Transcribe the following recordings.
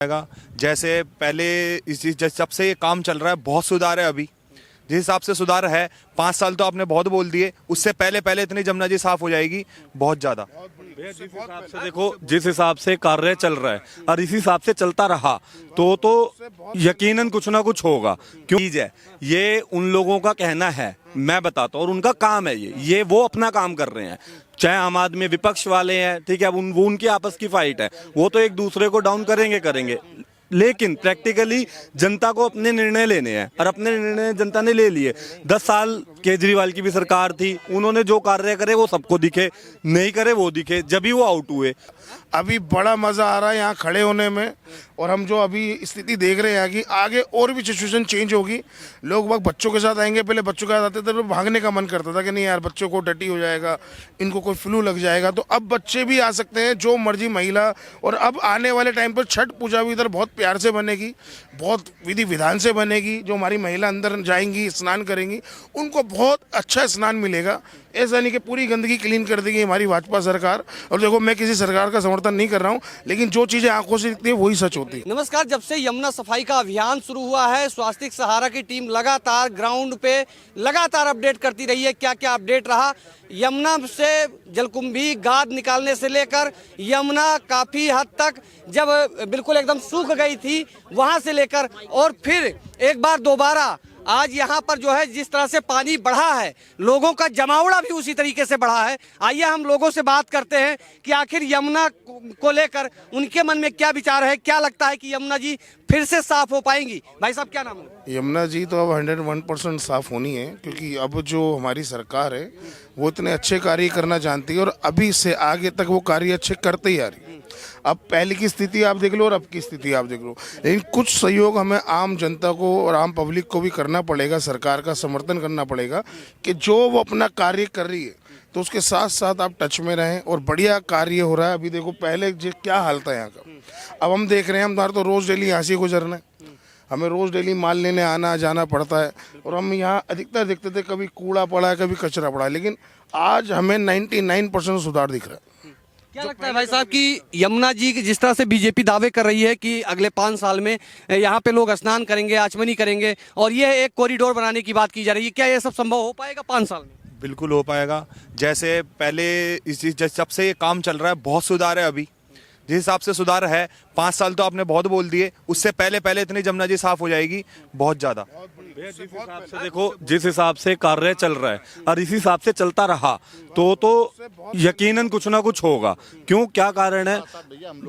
जाएगा। जैसे पहले जब से ये काम चल रहा है बहुत सुधार है। अभी जिस हिसाब से सुधार है 5 साल तो आपने बहुत बोल दिए, उससे पहले पहले इतनी जमुना जी साफ हो जाएगी बहुत ज्यादा। जिस हिसाब से देखो, जिस हिसाब से कार्य चल रहा है और इसी हिसाब से चलता रहा तो यकीनन कुछ ना कुछ होगा। क्यों चीज है ये, उन लोगों का कहना है, मैं बताता हूँ, और उनका काम है ये वो अपना काम कर रहे हैं। चाहे आम आदमी विपक्ष वाले हैं, ठीक है, अब वो उनकी आपस की फाइट है, वो तो एक दूसरे को डाउन करेंगे, लेकिन प्रैक्टिकली जनता को अपने निर्णय लेने हैं और अपने निर्णय जनता ने ले लिए। 10 साल केजरीवाल की भी सरकार थी, उन्होंने जो कार्य करे वो सबको दिखे, नहीं करे वो दिखे, जब भी वो आउट हुए। अभी बड़ा मजा आ रहा है यहाँ खड़े होने में, और हम जो अभी स्थिति देख रहे हैं कि आगे और भी सिचुएशन चेंज होगी। लोग वक्त बच्चों के साथ आएंगे, पहले बच्चों के साथ आते थे तो भागने का मन करता था कि नहीं यार बच्चों को टट्टी हो जाएगा, इनको कोई फ्लू लग जाएगा, तो अब बच्चे भी आ सकते हैं, जो मर्जी महिला। और अब आने वाले टाइम पर छठ पूजा भी इधर बहुत प्यार से बनेगी, बहुत विधि विधान से बनेगी। जो हमारी महिला अंदर जाएंगी, स्नान करेंगी, उनको बहुत अच्छा स्नान मिलेगा। ऐसा नहीं कि पूरी गंदगी क्लीन कर देगी हमारी भाजपा सरकार। और देखो, मैं किसी सरकार का समर्थन नहीं कर रहा हूँ, लेकिन जो चीज़ें आंखों से दिखती है वही सच होती है। नमस्कार। जब से यमुना सफाई का अभियान शुरू हुआ है, स्वास्थ्य सहारा की टीम लगातार ग्राउंड पे लगातार अपडेट करती रही है। क्या क्या अपडेट रहा, यमुना से जलकुंभी गाद निकालने से लेकर यमुना काफ़ी हद तक जब बिल्कुल एकदम सूख गई थी वहाँ से लेकर, और फिर एक बार दोबारा आज यहाँ पर जो है जिस तरह से पानी बढ़ा है, लोगों का जमावड़ा भी उसी तरीके से बढ़ा है। आइए हम लोगों से बात करते हैं कि आखिर यमुना को लेकर उनके मन में क्या विचार है, क्या लगता है कि यमुना जी फिर से साफ हो पाएंगी। भाई साहब क्या नाम है? यमुना जी तो अब 101% साफ होनी है, क्योंकि अब जो हमारी सरकार है वो इतने अच्छे कार्य करना जानती है, और अभी से आगे तक वो कार्य अच्छे करते ही आ रही है। अब पहले की स्थिति आप देख लो और अब की स्थिति आप देख लो, लेकिन कुछ सहयोग हमें आम जनता को और आम पब्लिक को भी करना पड़ेगा, सरकार का समर्थन करना पड़ेगा कि जो वो अपना कार्य कर रही है तो उसके साथ साथ आप टच में रहें। और बढ़िया कार्य हो रहा है। अभी देखो पहले जो क्या हाल था यहाँ का, अब हम देख रहे हैं, हमारा तो रोज़ डेली यहाँ से गुजरना है, हमें रोज़ डेली माल लेने आना जाना पड़ता है, और हम यहाँ अधिकतर देखते थे कभी कूड़ा पड़ा है, कभी कचरा पड़ा है, लेकिन आज हमें 99% सुधार दिख रहा है। क्या लगता है भाई साहब कि यमुना जी की जिस तरह से बीजेपी दावे कर रही है कि अगले 5 साल में यहाँ पे लोग स्नान करेंगे, आचमनी करेंगे, और ये एक कॉरिडोर बनाने की बात की जा रही है, क्या ये सब संभव हो पाएगा 5 साल में? बिल्कुल हो पाएगा। जैसे पहले जब से ये काम चल रहा है बहुत सुधार है। अभी जिस हिसाब से सुधार है 5 साल तो आपने बहुत बोल दिए, उससे पहले पहले इतनी जमुना जी साफ हो जाएगी बहुत ज्यादा। जिस हिसाब से देखो, जिस हिसाब से कार्य चल रहा है और इसी हिसाब से चलता रहा तो यकीनन कुछ ना कुछ होगा। क्यों, क्या कारण है,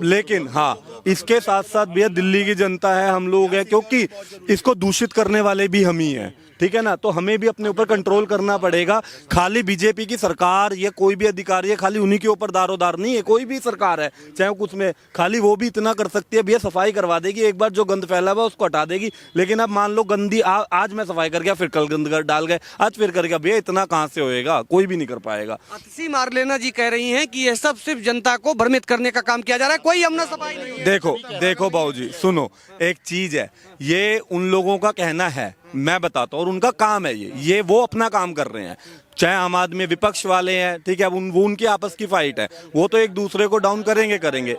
लेकिन हाँ, इसके साथ साथ भैया दिल्ली की जनता है, हम लोग हैं, क्योंकि इसको दूषित करने वाले भी हम ही हैं, ठीक है ना। तो हमें भी अपने ऊपर कंट्रोल करना पड़ेगा। खाली बीजेपी की सरकार या कोई भी अधिकारी है, खाली उन्हीं के ऊपर दारोदार नहीं है। कोई भी सरकार है, चाहे कुछ में, खाली वो भी इतना कर सकती है, भैया सफाई करवा देगी, एक बार जो गंद फैला हुआ उसको हटा देगी। लेकिन अब मान लो गंदी आज मैं सफाई कर गया, फिर कल गंद डाल गए, आज फिर कर गया, भैया इतना कहाँ से होएगा, कोई भी नहीं कर पाएगा। अतिशी मारलेना जी कह रही हैं कि ये सब सिर्फ जनता को भ्रमित करने का काम किया जा रहा है, कोई यमुना सफाई नहीं। देखो बाबूजी सुनो, एक चीज है ये, उन लोगों का कहना है, मैं बताता हूँ, और उनका काम है ये वो अपना काम कर रहे हैं। चाहे आम आदमी विपक्ष वाले हैं, ठीक है, अब वो उनकी आपस की फाइट है, वो तो एक दूसरे को डाउन करेंगे,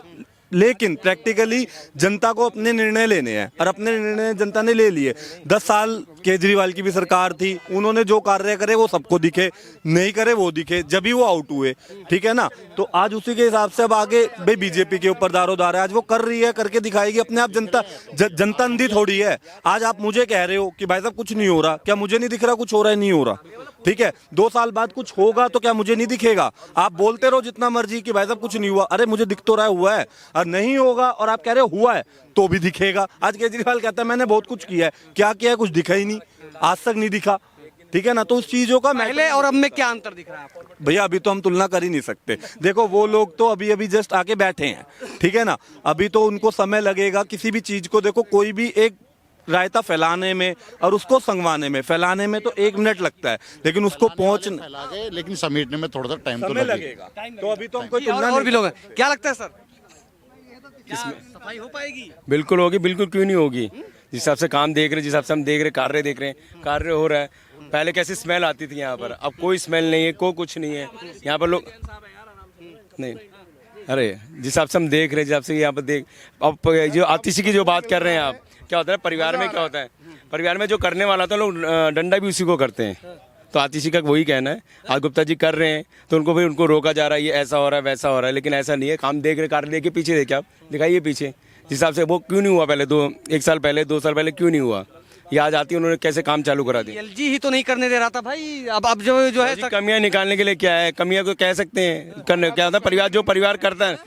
लेकिन प्रैक्टिकली जनता को अपने निर्णय लेने हैं और अपने निर्णय जनता ने ले लिए। 10 साल केजरीवाल की भी सरकार थी, उन्होंने जो कार्य करे वो सबको दिखे, नहीं करे वो दिखे, जब भी वो आउट हुए, ठीक है ना। तो आज उसी के हिसाब से अब आगे भाई बीजेपी के ऊपर दारोदार है, आज वो कर रही है, करके दिखाएगी अपने आप। जनता अंधी थोड़ी है। आज आप मुझे कह रहे हो कि भाई साहब कुछ नहीं हो रहा, क्या मुझे नहीं दिख रहा कुछ हो रहा है? नहीं हो रहा, ठीक है। 2 साल बाद कुछ होगा तो क्या मुझे नहीं दिखेगा? आप बोलते रहो जितना मर्जी कि भाई साहब कुछ नहीं हुआ, अरे मुझे दिख तो रहा है हुआ है, और नहीं होगा और आप कह रहे हो हुआ है तो भी दिखेगा। आज केजरीवाल कहता है मैंने बहुत कुछ किया है, क्या किया है? कुछ दिखा ही नहीं, आज तक नहीं दिखा, ठीक है ना। तो उस चीजों का पहले और अब में क्या अंतर दिख रहा है आपको? भैया अभी तो हम तुलना कर ही नहीं सकते। देखो वो लोग तो अभी जस्ट आके बैठे हैं, ठीक है ना, अभी तो उनको समय लगेगा किसी भी चीज को। देखो कोई भी एक रायता फैलाने में और उसको संगवाने में, फैलाने में तो 1 मिनट लगता है, लेकिन उसको पहुंचने, लेकिन समेटने में थोड़ा सा टाइम तो लगेगा। तो अभी तो हम कोई तुलना और भी लोग हैं, क्या लगता है सर, क्या सफाई हो पाएगी? बिल्कुल होगी, बिल्कुल क्यों नहीं होगी। जिस हिसाब से काम देख रहे, जिस हिसाब से हम देख रहे, कार्य देख रहे हैं, कार्य हो रहा है। पहले कैसी स्मेल आती थी यहाँ पर, अब कोई स्मेल नहीं है, कोई कुछ नहीं है यहाँ पर। लोग नहीं, अरे जिस हिसाब से हम देख रहे हैं, जिस हिसाब से यहाँ पर देख, अब जो आतिशी की जो बात कर रहे हैं आप, क्या होता है परिवार में, क्या होता है परिवार में जो करने वाला था लोग डंडा भी उसी को करते हैं। तो आतिशी का वही कहना है, आज गुप्ता जी कर रहे हैं तो उनको भी उनको रोका जा रहा है, ये ऐसा हो रहा है वैसा हो रहा है, लेकिन ऐसा नहीं है। काम देख रहे, कार्य देखिए पीछे, देखिए आप दिखाइए पीछे, जिस हिसाब से वो क्यों नहीं हुआ पहले, 1 साल पहले 2 साल पहले क्यों नहीं हुआ, ये आज आती उन्होंने कैसे काम चालू करा दिया। एलजी ही तो नहीं करने दे रहा था भाई। अब जो है कमियां निकालने के लिए क्या है, कमियां को कह सकते हैं, करने क्या होता है परिवार, जो परिवार करता है।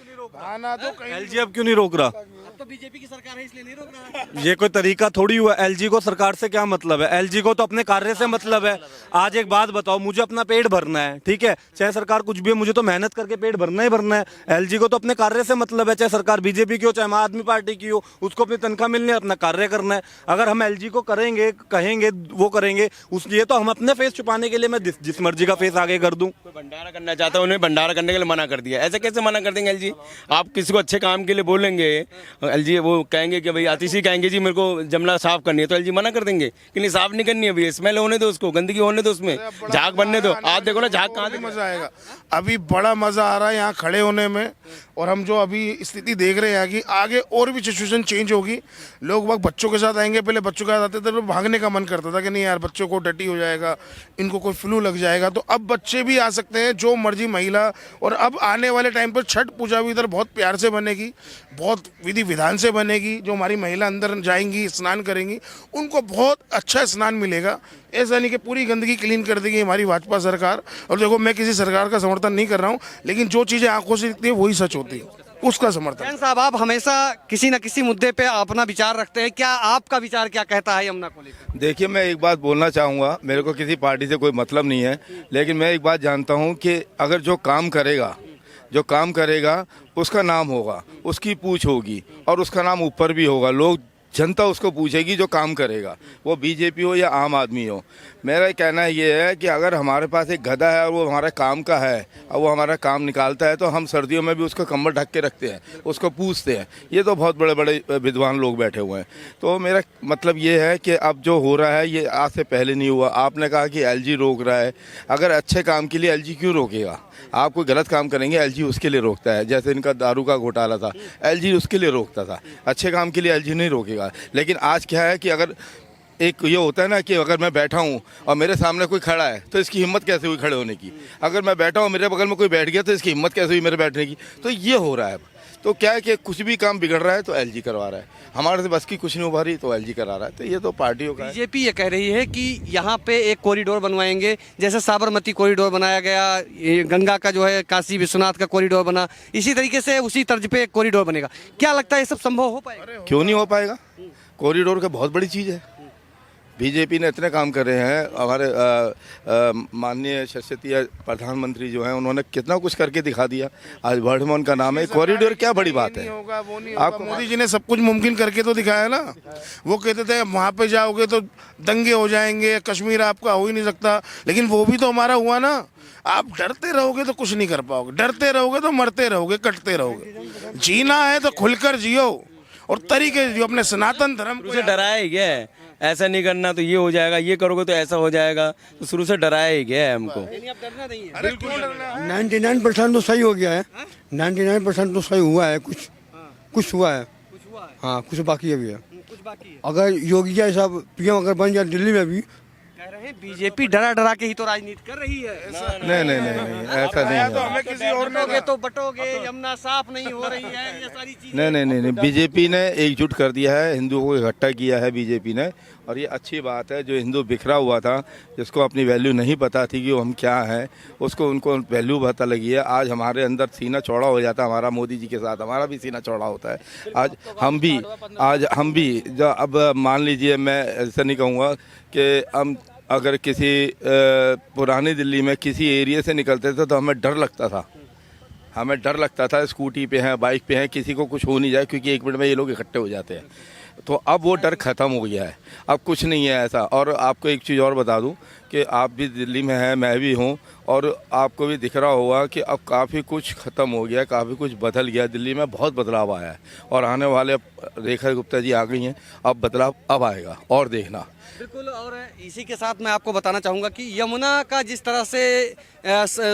एलजी अब क्यों नहीं रोक रहा? तो बीजेपी की सरकार है इसलिए नहीं रोक रहा। ये कोई तरीका थोड़ी हुआ। एलजी को सरकार से क्या मतलब है? एलजी को तो अपने कार्य से मतलब है। आज एक बात बताओ, मुझे अपना पेट भरना है, ठीक है, चाहे सरकार कुछ भी है, मुझे तो मेहनत करके पेट भरना ही भरना है। एलजी को तो अपने कार्य से मतलब है, चाहे सरकार बीजेपी की हो, चाहे आम आदमी पार्टी की हो, उसको अपनी तनख्वाह मिलनी है, अपना कार्य करना है। अगर हम एलजी को करेंगे, कहेंगे वो करेंगे, उसलिए तो हम अपने फेस छुपाने के लिए मैं जिस मर्जी का फेस आगे कर दूं। भंडारा करना चाहता है, उन्हें भंडारा करने के लिए मना कर दिया। ऐसे कैसे मना कर देंगे एलजी? आप किसी को अच्छे काम के लिए बोलेंगे, एलजी वो कहेंगे कि भाई आतिशी कहेंगे जी मेरे को जमना साफ करनी है, तो एलजी मना कर देंगे कि नहीं साफ नहीं करनी है, अभी स्मेल होने दो, उसको गंदगी होने दो, उसमें झाग बनने दो। आप देखो ना झाग कहाँ मजा आएगा। अभी बड़ा मजा आ रहा है यहाँ खड़े होने में, और हम जो अभी स्थिति देख रहे हैं यहाँ की, आगे और भी सिचुएशन चेंज होगी। लोग वक्त बच्चों के साथ आएंगे, पहले बच्चों के साथ आते थे तो भागने का मन करता था कि नहीं यार बच्चों को टट्टी हो जाएगा, इनको कोई फ्लू लग जाएगा, तो अब बच्चे भी आ सकते हैं, जो मर्जी महिला। और अब आने वाले टाइम पर छठ पूजा भी इधर बहुत प्यार से बनेगी, बहुत विधि विधान से बनेगी। जो हमारी महिला अंदर जाएंगी, स्नान करेंगी, उनको बहुत अच्छा स्नान मिलेगा। ऐसा नहीं कि पूरी गंदगी क्लीन कर देगी हमारी भाजपा सरकार। और देखो, मैं किसी सरकार का समर्थन नहीं कर रहा हूँ, लेकिन जो चीज़ें आंखों से दिखती है वही सच होती है, उसका समर्थन। जैन साहब, आप हमेशा किसी न किसी मुद्दे पे अपना विचार रखते हैं, क्या आपका विचार क्या कहता है यमुना को लेकर? देखिए, मैं एक बात बोलना चाहूँगा, मेरे को किसी पार्टी से कोई मतलब नहीं है, लेकिन मैं एक बात जानता हूँ कि अगर जो काम करेगा उसका नाम होगा, उसकी पूछ होगी, और उसका नाम ऊपर भी होगा। लोग, जनता उसको पूछेगी जो काम करेगा, वो बीजेपी हो या आम आदमी हो। मेरा कहना ये है कि अगर हमारे पास एक गधा है और वो हमारे काम का है और वो हमारा काम निकालता है, तो हम सर्दियों में भी उसको कम्बल ढक के रखते हैं, उसको पूछते हैं। ये तो बहुत बड़े बड़े विद्वान लोग बैठे हुए हैं। तो मेरा मतलब ये है कि अब जो हो रहा है ये आज से पहले नहीं हुआ। आपने कहा कि एलजी रोक रहा है, अगर अच्छे काम के लिए एलजी क्यों रोकेगा? आप कोई गलत काम करेंगे, एलजी उसके लिए रोकता है। जैसे इनका दारू का घोटाला था, एलजी उसके लिए रोकता था, अच्छे काम के लिए एलजी नहीं रोकेगा। लेकिन आज क्या है कि अगर एक ये होता है ना कि अगर मैं बैठा हूँ और मेरे सामने कोई खड़ा है, तो इसकी हिम्मत कैसे हुई खड़े होने की? अगर मैं बैठा हूँ, मेरे बगल में कोई बैठ गया, तो इसकी हिम्मत कैसे हुई मेरे बैठने की? तो ये हो रहा है। तो क्या है कि कुछ भी काम बिगड़ रहा है तो एलजी करवा रहा है, हमारे से बस की कुछ नहीं उभा रही तो एलजी करा रहा है। तो ये तो पार्टियों का है। बीजेपी ये कह रही है कि यहाँ पे एक कॉरिडोर बनवाएंगे, जैसे साबरमती कॉरिडोर बनाया गया, ये गंगा का जो है काशी विश्वनाथ का कॉरिडोर बना, इसी तरीके से उसी तर्ज पे एक कॉरिडोर बनेगा। क्या लगता है ये सब संभव हो पाएगा? क्यों नहीं हो पाएगा? कॉरिडोर का बहुत बड़ी चीज़ है। बीजेपी ने इतने काम कर रहे हैं। हमारे माननीय संसदीय प्रधानमंत्री जो हैं, उन्होंने कितना कुछ करके दिखा दिया। आज वर्ल्ड में उनका नाम है। कॉरिडोर क्या बड़ी बात है? आपको मोदी जी ने सब कुछ मुमकिन करके तो दिखाया ना। वो कहते थे वहाँ पे जाओगे तो दंगे हो जाएंगे, कश्मीर आपका हो ही नहीं सकता, लेकिन वो भी तो हमारा हुआ ना। आप डरते रहोगे तो कुछ नहीं कर पाओगे, डरते रहोगे तो मरते रहोगे, कटते रहोगे। जीना है तो खुलकर जियो और तरीके से जियो, अपने सनातन धर्म को। डराया ही गया है, ऐसा नहीं करना तो ये हो जाएगा, ये करोगे तो ऐसा हो जाएगा, तो शुरू से डराया ही गया है हमको। 99% तो सही हो गया है, 99% तो सही हुआ है, कुछ हुआ है, हाँ कुछ बाकी अभी है। अगर योगी जी साहब पीएम अगर बन जाए दिल्ली में भी, कह रहे हैं बीजेपी डरा डरा के ही तो राजनीति कर रही है। नहीं, ऐसा नहीं है। तो हमें किसी और ने बटोगे तो बटोगे, यमुना साफ नहीं हो रही है, ये सारी चीजें। नहीं, बीजेपी ने एकजुट कर दिया है, हिंदुओं को इकट्ठा किया है बीजेपी ने, और ये अच्छी बात है। जो हिंदू बिखरा हुआ था, जिसको अपनी वैल्यू नहीं पता थी कि हम क्या हैं, उसको उनको वैल्यू पता लगी है। आज हमारे अंदर सीना चौड़ा हो जाता है, हमारा मोदी जी के साथ हमारा भी सीना चौड़ा होता है। आज हम भी जो अब मान लीजिए, मैं ऐसा नहीं कहूँगा कि हम अगर किसी पुरानी दिल्ली में किसी एरिया से निकलते थे तो हमें डर लगता था, स्कूटी पे हैं, बाइक पे हैं, किसी को कुछ हो नहीं जाए, क्योंकि 1 मिनट में ये लोग इकट्ठे हो जाते हैं। तो अब वो डर खत्म हो गया है, अब कुछ नहीं है ऐसा। और आपको एक चीज़ और बता दूं कि आप भी दिल्ली में हैं, मैं भी हूँ, और आपको भी दिख रहा होगा कि अब काफ़ी कुछ ख़त्म हो गया, काफ़ी कुछ बदल गया। दिल्ली में बहुत बदलाव आया है और आने वाले, रेखा गुप्ता जी आ गई हैं, अब बदलाव अब आएगा और देखना। बिल्कुल। और इसी के साथ मैं आपको बताना चाहूँगा कि यमुना का जिस तरह से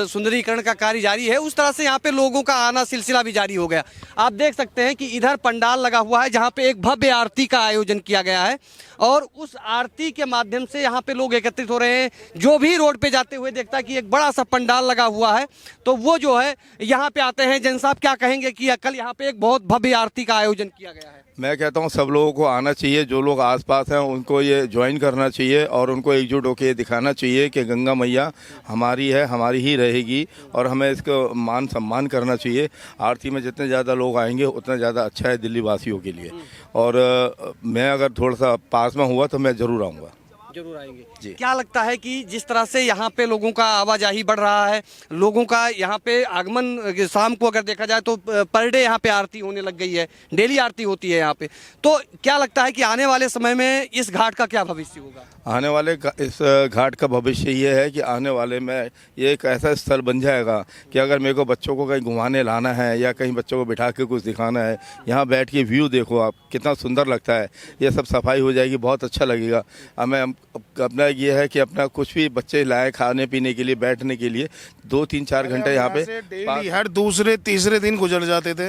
सुंदरीकरण का कार्य जारी है, उस तरह से यहाँ पे लोगों का आना सिलसिला भी जारी हो गया। आप देख सकते हैं कि इधर पंडाल लगा हुआ है जहाँ पे एक भव्य आरती का आयोजन किया गया है और उस आरती के माध्यम से यहाँ पे लोग एकत्रित हो रहे हैं। जो भी रोड पे जाते हुए देखता है कि एक बड़ा सा पंडाल लगा हुआ है तो वो जो है यहाँ पे आते हैं। जैन साहब क्या कहेंगे कि कल यहाँ पे एक बहुत भव्य आरती का आयोजन किया गया है? मैं कहता हूँ सब लोगों को आना चाहिए, जो लोग आसपास हैं उनको ये ज्वाइन करना चाहिए और उनको एकजुट होकर ये दिखाना चाहिए कि गंगा मैया हमारी है, हमारी ही रहेगी और हमें इसको मान सम्मान करना चाहिए। आरती में जितने ज़्यादा लोग आएंगे उतना ज़्यादा अच्छा है दिल्ली वासियों के लिए। और मैं अगर थोड़ा सा पास में हुआ तो मैं ज़रूर आऊँगा। जरूर आएंगे। क्या लगता है कि जिस तरह से यहाँ पे लोगों का आवाजाही बढ़ रहा है, लोगों का यहाँ पे आगमन, शाम को अगर देखा जाए तो पर डे यहाँ पे आरती होने लग गई है, डेली आरती होती है यहाँ पे, तो क्या लगता है कि आने वाले समय में इस घाट का क्या भविष्य होगा? आने वाले इस घाट का भविष्य ये है कि आने वाले में ये एक ऐसा स्थल बन जाएगा कि अगर मेरे को बच्चों को कहीं घुमाने लाना है या कहीं बच्चों को बिठा के कुछ दिखाना है, यहाँ बैठ के व्यू देखो आप, कितना सुंदर लगता है। ये सब सफाई हो जाएगी, बहुत अच्छा लगेगा। हमें अपना ये है कि अपना कुछ भी बच्चे लाए खाने पीने के लिए, बैठने के लिए 2-3-4 घंटे यहाँ पे डेली हर दूसरे तीसरे दिन गुजर जाते थे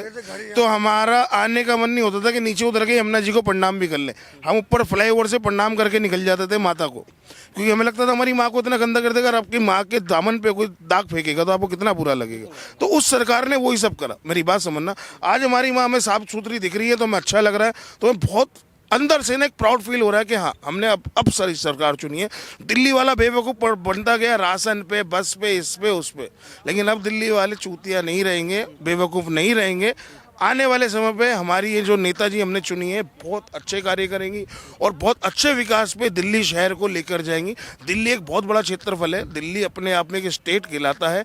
तो हमारा आने का मन नहीं होता था कि नीचे उतर के यमुना जी को प्रणाम भी कर लें। हम ऊपर फ्लाईओवर से प्रणाम करके निकल जाते थे माता को, क्योंकि हमें लगता था हमारी माँ को इतना गंदा कर देगा, अगर आपकी माँ के दामन पे कोई दाग फेंकेगा तो आपको कितना बुरा लगेगा। तो उस सरकार ने वही सब करा। मेरी बात समझना, आज हमारी माँ हमें साफ सुथरी दिख रही है तो हमें अच्छा लग रहा है, तो हमें बहुत अंदर से ना एक प्राउड फील हो रहा है कि हाँ हमने अब सारी सरकार चुनी है। दिल्ली वाला बेवकूफ़ बनता गया राशन पे, बस पे, इस पे, उस पे, लेकिन अब दिल्ली वाले चूतिया नहीं रहेंगे, बेवकूफ़ नहीं रहेंगे। आने वाले समय पे हमारी ये जो नेताजी हमने चुनी है बहुत अच्छे कार्य करेंगी और बहुत अच्छे विकास पे दिल्ली शहर को लेकर जाएंगी। दिल्ली एक बहुत बड़ा क्षेत्रफल है, दिल्ली अपने आप में एक स्टेट कहलाता है